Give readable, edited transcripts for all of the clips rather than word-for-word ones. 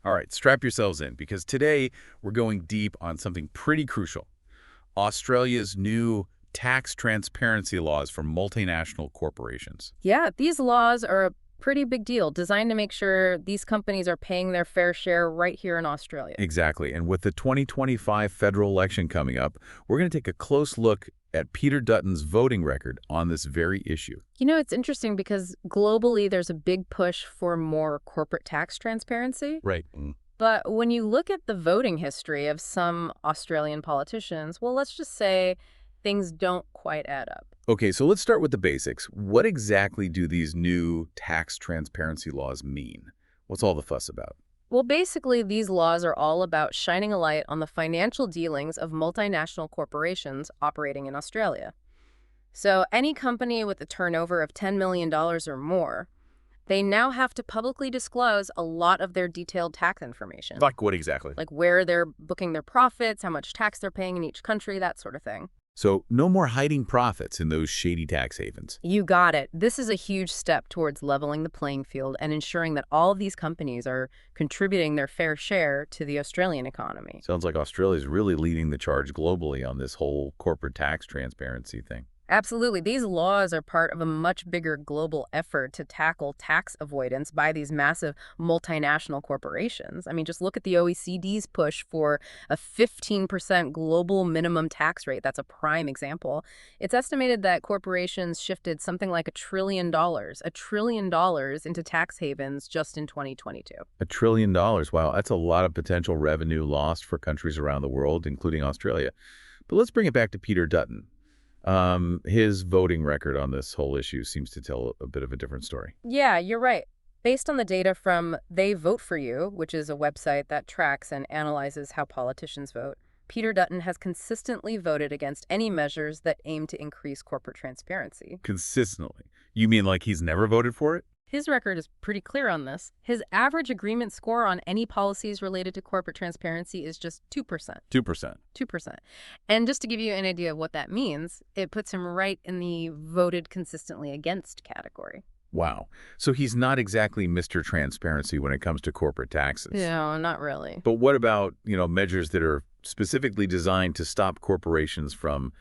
All right, strap yourselves in because today we're going deep on something pretty crucial. Australia's new tax transparency laws for multinational corporations. Yeah, these laws are a pretty big deal, designed to make sure these companies are paying their fair share right here in Australia. Exactly. And with the 2025 federal election coming up, we're going to take a close look at Peter Dutton's voting record on this very issue. It's interesting because globally there's a big push for more corporate tax transparency. Right. But when you look at the voting history of some Australian politicians, well, let's just say things don't quite add up. Okay, so let's start with the basics. What exactly do these new tax transparency laws mean? What's all the fuss about? Well, basically, these laws are all about shining a light on the financial dealings of multinational corporations operating in Australia. So any company with a turnover of $10 million dollars or more, they now have to publicly disclose a lot of their detailed tax information, Like what exactly? like where they're booking their profits, how much tax they're paying in each country, that sort of thing. So no more hiding profits in those shady tax havens. You got it. This is a huge step towards leveling the playing field and ensuring that all of these companies are contributing their fair share to the Australian economy. Sounds like Australia's really leading the charge globally on this whole corporate tax transparency thing. Absolutely. These laws are part of a much bigger global effort to tackle tax avoidance by these massive multinational corporations. I mean, just look at the OECD's push for a 15% global minimum tax rate. That's a prime example. It's estimated that corporations shifted something like $1 trillion into tax havens just in 2022. $1 trillion. Wow, that's a lot of potential revenue lost for countries around the world, including Australia. But let's bring it back to Peter Dutton. His voting record on this whole issue seems to tell a bit of a different story. Yeah, you're right. Based on the data from They Vote For You, which is a website that tracks and analyzes how politicians vote, Peter Dutton has consistently voted against any measures that aim to increase corporate transparency. Consistently. You mean like he's never voted for it? His record is pretty clear on this. His average agreement score on any policies related to corporate transparency is just 2%. 2%. 2%. And just to give you an idea of what that means, it puts him right in the voted consistently against category. Wow. So he's not exactly Mr. Transparency when it comes to corporate taxes. No, not really. But what about, measures that are specifically designed to stop corporations from,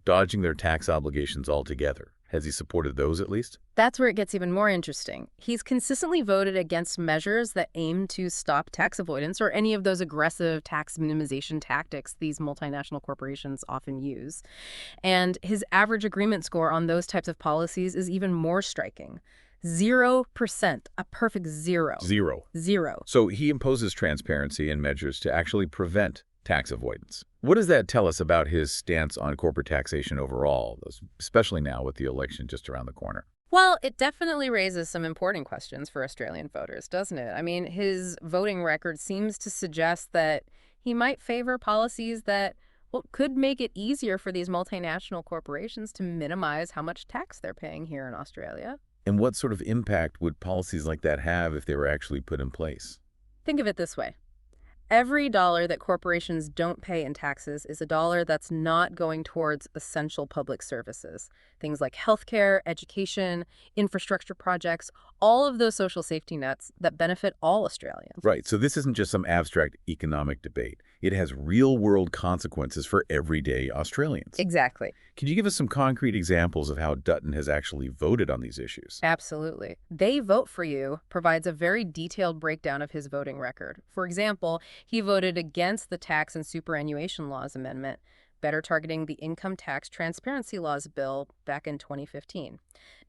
dodging their tax obligations altogether? Has he supported those at least? That's where it gets even more interesting. He's consistently voted against measures that aim to stop tax avoidance or any of those aggressive tax minimization tactics these multinational corporations often use. And his average agreement score on those types of policies is even more striking. 0%, a perfect zero. Zero. Zero. So he imposes transparency and measures to actually prevent tax avoidance. What does that tell us about his stance on corporate taxation overall, especially now with the election just around the corner? Well, it definitely raises some important questions for Australian voters, doesn't it? I mean, his voting record seems to suggest that he might favor policies that, well, could make it easier for these multinational corporations to minimize how much tax they're paying here in Australia. And what sort of impact would policies like that have if they were actually put in place? Think of it this way. Every dollar that corporations don't pay in taxes is a dollar that's not going towards essential public services. Things like healthcare, education, infrastructure projects, all of those social safety nets that benefit all Australians. Right. So this isn't just some abstract economic debate. It has real-world consequences for everyday Australians. Exactly. Can you give us some concrete examples of how Dutton has actually voted on these issues? Absolutely. They Vote For You provides a very detailed breakdown of his voting record. For example, he voted against the Tax and Superannuation Laws Amendment, better targeting the Income Tax Transparency Laws bill back in 2015.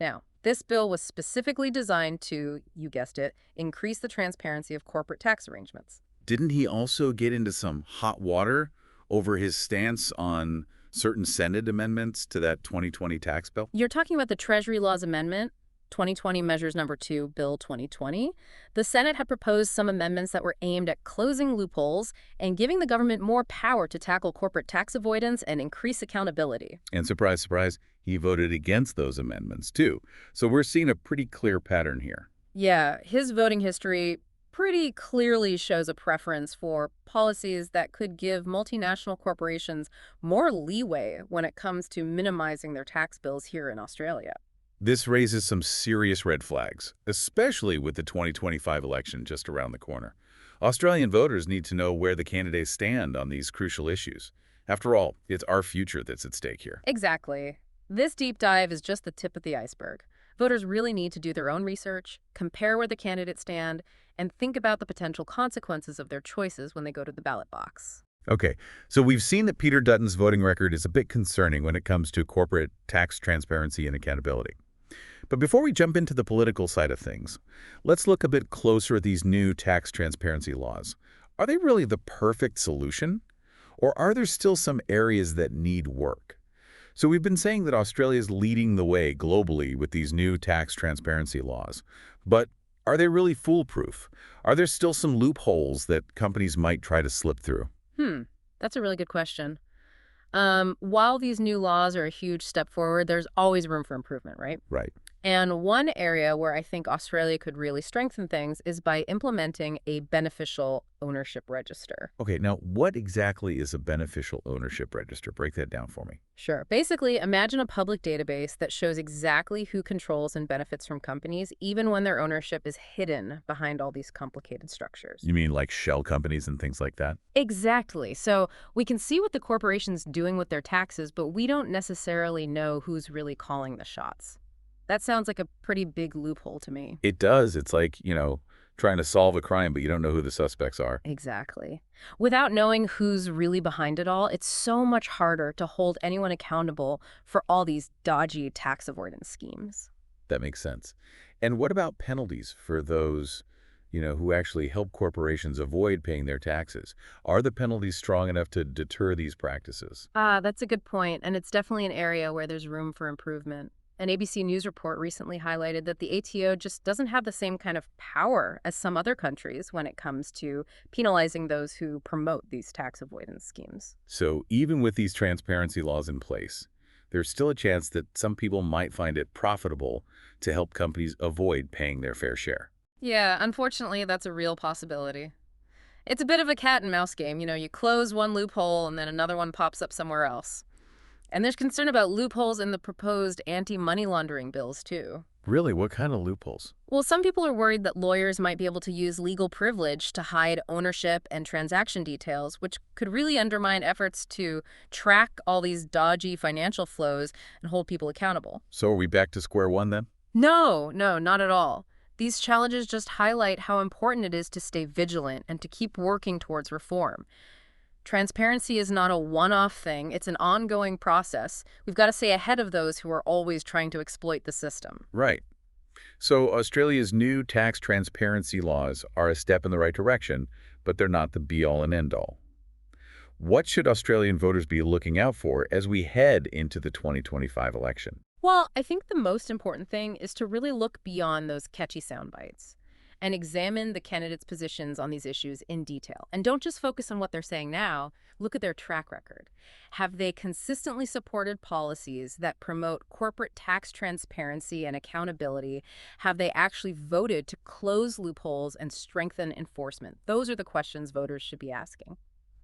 Now, this bill was specifically designed to, you guessed it, increase the transparency of corporate tax arrangements. Didn't he also get into some hot water over his stance on certain Senate amendments to that 2020 tax bill? You're talking about the Treasury Laws Amendment, 2020 Measures Number 2, Bill 2020. The Senate had proposed some amendments that were aimed at closing loopholes and giving the government more power to tackle corporate tax avoidance and increase accountability. And surprise, surprise, he voted against those amendments too. So we're seeing a pretty clear pattern here. Yeah, his voting history pretty clearly shows a preference for policies that could give multinational corporations more leeway when it comes to minimizing their tax bills here in Australia. This raises some serious red flags, especially with the 2025 election just around the corner. Australian voters need to know where the candidates stand on these crucial issues. After all, it's our future that's at stake here. Exactly. This deep dive is just the tip of the iceberg. Voters really need to do their own research, compare where the candidates stand, and think about the potential consequences of their choices when they go to the ballot box. Okay, so we've seen that Peter Dutton's voting record is a bit concerning when it comes to corporate tax transparency and accountability. But before we jump into the political side of things, let's look a bit closer at these new tax transparency laws. Are they really the perfect solution? Or are there still some areas that need work? So we've been saying that Australia is leading the way globally with these new tax transparency laws. But are they really foolproof? Are there still some loopholes that companies might try to slip through? Hmm, that's a really good question. While these new laws are a huge step forward, there's always room for improvement, right? Right. And one area where I think Australia could really strengthen things is by implementing a beneficial ownership register. Okay, now what exactly is a beneficial ownership register? Break that down for me. Sure. Basically, imagine a public database that shows exactly who controls and benefits from companies, even when their ownership is hidden behind all these complicated structures. You mean like shell companies and things like that? Exactly. So we can see what the corporation's doing with their taxes, but we don't necessarily know who's really calling the shots. That sounds like a pretty big loophole to me. It does. It's like, trying to solve a crime, but you don't know who the suspects are. Exactly. Without knowing who's really behind it all, it's so much harder to hold anyone accountable for all these dodgy tax avoidance schemes. That makes sense. And what about penalties for those, who actually help corporations avoid paying their taxes? Are the penalties strong enough to deter these practices? That's a good point, and it's definitely an area where there's room for improvement. An ABC News report recently highlighted that the ATO just doesn't have the same kind of power as some other countries when it comes to penalizing those who promote these tax avoidance schemes. So even with these transparency laws in place, there's still a chance that some people might find it profitable to help companies avoid paying their fair share. Yeah, unfortunately, that's a real possibility. It's a bit of a cat and mouse game. You close one loophole and then another one pops up somewhere else. And there's concern about loopholes in the proposed anti-money laundering bills, too. Really? What kind of loopholes? Well, some people are worried that lawyers might be able to use legal privilege to hide ownership and transaction details, which could really undermine efforts to track all these dodgy financial flows and hold people accountable. So are we back to square one then? No, no, not at all. These challenges just highlight how important it is to stay vigilant and to keep working towards reform. Transparency is not a one-off thing. It's an ongoing process. We've got to stay ahead of those who are always trying to exploit the system. Right. So Australia's new tax transparency laws are a step in the right direction, but they're not the be-all and end-all. What should Australian voters be looking out for as we head into the 2025 election? Well, I think the most important thing is to really look beyond those catchy sound bites and examine the candidates' positions on these issues in detail. And don't just focus on what they're saying now, look at their track record. Have they consistently supported policies that promote corporate tax transparency and accountability? Have they actually voted to close loopholes and strengthen enforcement? Those are the questions voters should be asking.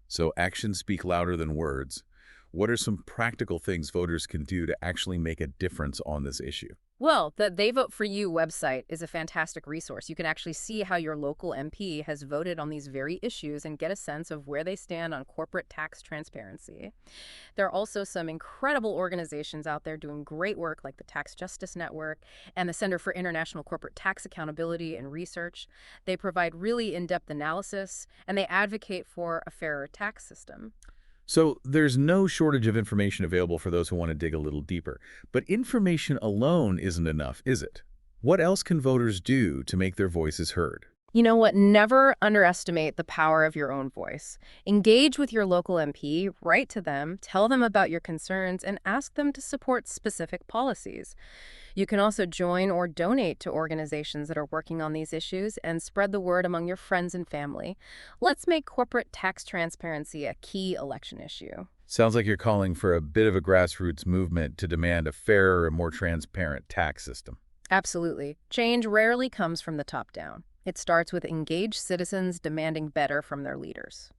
So actions speak louder than words. What are some practical things voters can do to actually make a difference on this issue? Well, the They Vote For You website is a fantastic resource. You can actually see how your local MP has voted on these very issues and get a sense of where they stand on corporate tax transparency. There are also some incredible organizations out there doing great work like the Tax Justice Network and the Center for International Corporate Tax Accountability and Research. They provide really in-depth analysis and they advocate for a fairer tax system. So there's no shortage of information available for those who want to dig a little deeper. But information alone isn't enough, is it? What else can voters do to make their voices heard? You know what? Never underestimate the power of your own voice. Engage with your local MP, write to them, tell them about your concerns, and ask them to support specific policies. You can also join or donate to organizations that are working on these issues and spread the word among your friends and family. Let's make corporate tax transparency a key election issue. Sounds like you're calling for a bit of a grassroots movement to demand a fairer and more transparent tax system. Absolutely. Change rarely comes from the top down. It starts with engaged citizens demanding better from their leaders.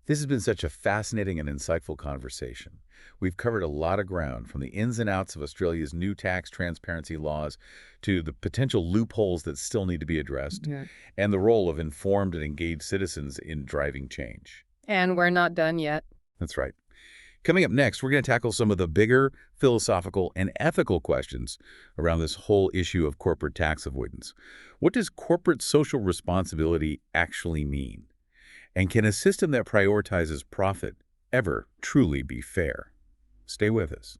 This has been such a fascinating and insightful conversation. We've covered a lot of ground, from the ins and outs of Australia's new tax transparency laws to the potential loopholes that still need to be addressed, Yeah. and the role of informed and engaged citizens in driving change. And we're not done yet. That's right. Coming up next, we're going to tackle some of the bigger philosophical and ethical questions around this whole issue of corporate tax avoidance. What does corporate social responsibility actually mean? And can a system that prioritizes profit ever truly be fair? Stay with us.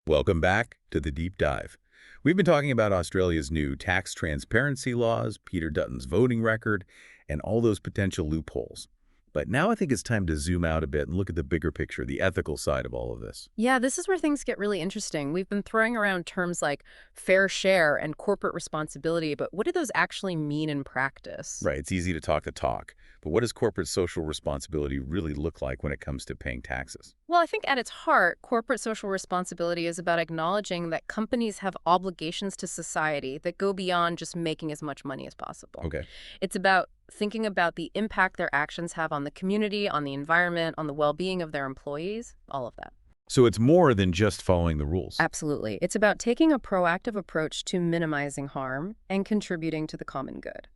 Welcome back to The Deep Dive. We've been talking about Australia's new tax transparency laws, Peter Dutton's voting record, and all those potential loopholes. But now I think it's time to zoom out a bit and look at the bigger picture, the ethical side of all of this. Yeah, this is where things get really interesting. We've been throwing around terms like fair share and corporate responsibility, but what do those actually mean in practice? Right, it's easy to talk the talk, but what does corporate social responsibility really look like when it comes to paying taxes? Well, I think at its heart, corporate social responsibility is about acknowledging that companies have obligations to society that go beyond just making as much money as possible. Okay. It's about thinking about the impact their actions have on the community, on the environment, on the well-being of their employees, all of that. So it's more than just following the rules. Absolutely. It's about taking a proactive approach to minimizing harm and contributing to the common good.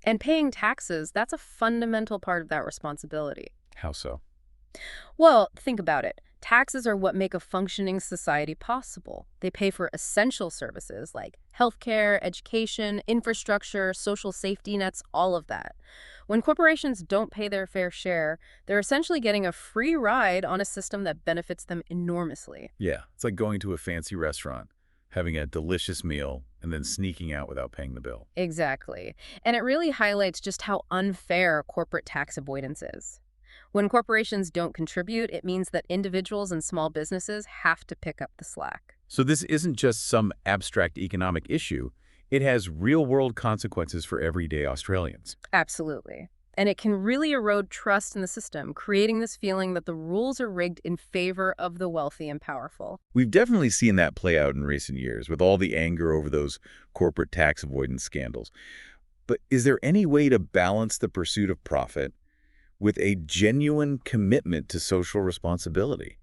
And paying taxes, that's a fundamental part of that responsibility. How so? Well, think about it. Taxes are what make a functioning society possible. They pay for essential services like healthcare, education, infrastructure, social safety nets, all of that. When corporations don't pay their fair share, they're essentially getting a free ride on a system that benefits them enormously. Yeah, it's like going to a fancy restaurant, having a delicious meal, and then sneaking out without paying the bill. Exactly. And it really highlights just how unfair corporate tax avoidance is. When corporations don't contribute, it means that individuals and small businesses have to pick up the slack. So this isn't just some abstract economic issue. It has real-world consequences for everyday Australians. Absolutely. And it can really erode trust in the system, creating this feeling that the rules are rigged in favor of the wealthy and powerful. We've definitely seen that play out in recent years with all the anger over those corporate tax avoidance scandals. But is there any way to balance the pursuit of profit with a genuine commitment to social responsibility?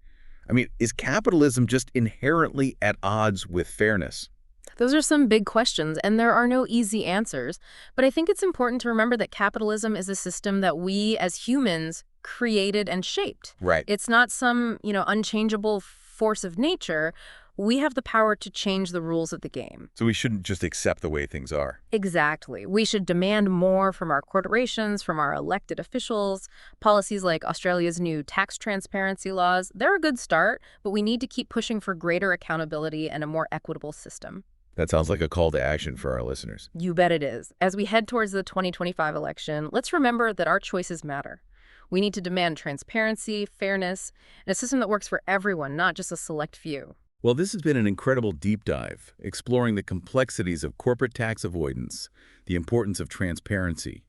I mean, is capitalism just inherently at odds with fairness? Those are some big questions, and there are no easy answers. But I think it's important to remember that capitalism is a system that we as humans created and shaped. Right. It's not some, unchangeable force of nature. We have the power to change the rules of the game. So we shouldn't just accept the way things are. Exactly. We should demand more from our corporations, from our elected officials. Policies like Australia's new tax transparency laws, they're a good start, but we need to keep pushing for greater accountability and a more equitable system. That sounds like a call to action for our listeners. You bet it is. As we head towards the 2025 election, let's remember that our choices matter. We need to demand transparency, fairness, and a system that works for everyone, not just a select few. Well, this has been an incredible deep dive, exploring the complexities of corporate tax avoidance, the importance of transparency,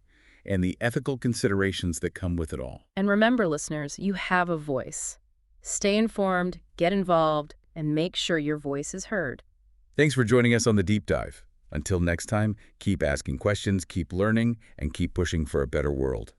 and the ethical considerations that come with it all. And remember, listeners, you have a voice. Stay informed, get involved, and make sure your voice is heard. Thanks for joining us on the deep dive. Until next time, keep asking questions, keep learning, and keep pushing for a better world.